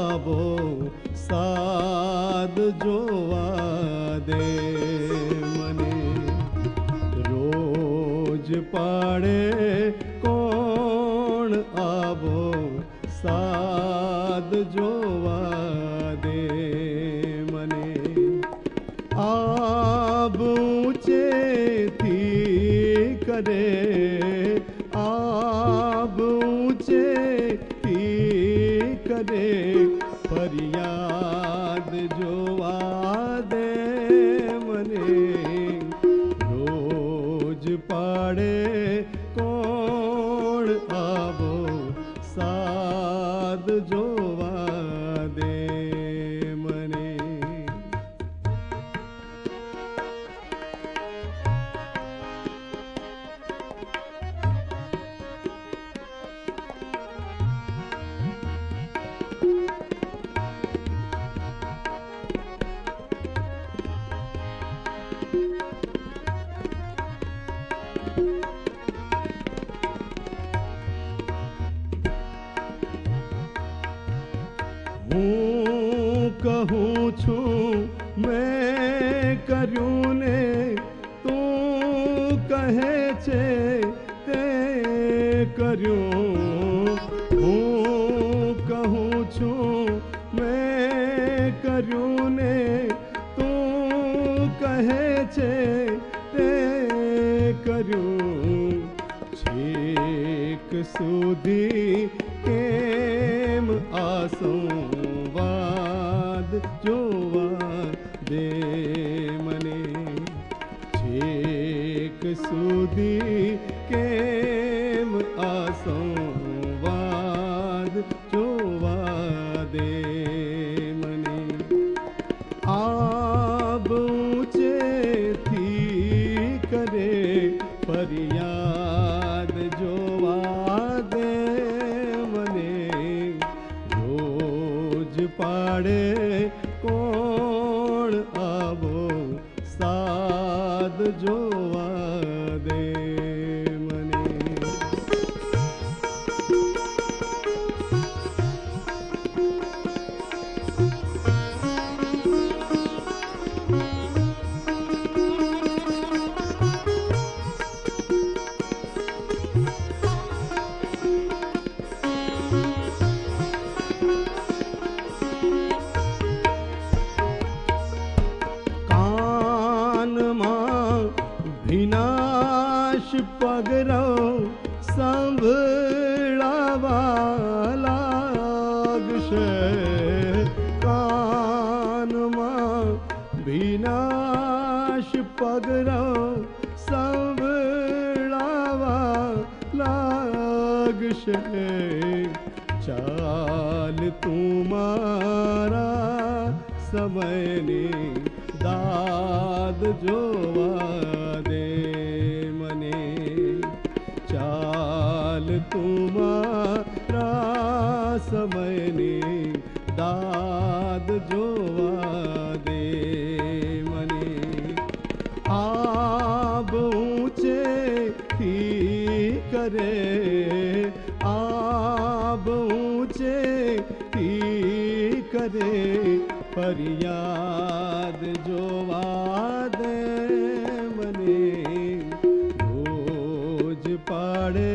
આવો સાદ જોવા દે મને. રોજ પાડે કોણ આવો સાદ જોવા દે મને. આબ ઊંચેથી કરે, આબ ઊંચેથી કરે, ફરિયાદ જોવા દે મને. રોજ પાડે કોણ આવો સાદ જોવા દે મને. હું કહું છું મેં કર્યું ને તું કહે છે તે કર્યું. હું કહું છું મેં કર્યું ને તું કહે છે તે કર્યું. છેક સુધી કેમ આ સંવાદ જોવા દે મને. છેક સુધી કેમ આ સંવાદ જોવા દે મને. આબ ઊંચેથી કરે, ફરિયાદ જોવા દે મને. રોજ પાડે કોણ આવો સાદ જોવા દે મને. વિનાશ પગરો સંભળાવા લાગશે. કાનમાં વિનાશ પગરો સંભળાવા લાગશે. ચાલ તું મારા સમયની દાદ જોવા દે મને. ચાલ તું મારા સમયની દાદ જોવા દે મને. આબ ઊંચેથી કરે, આબ ઊંચેથી કરે, ફરિયાદ જોવા દે મને. રોજ પાડે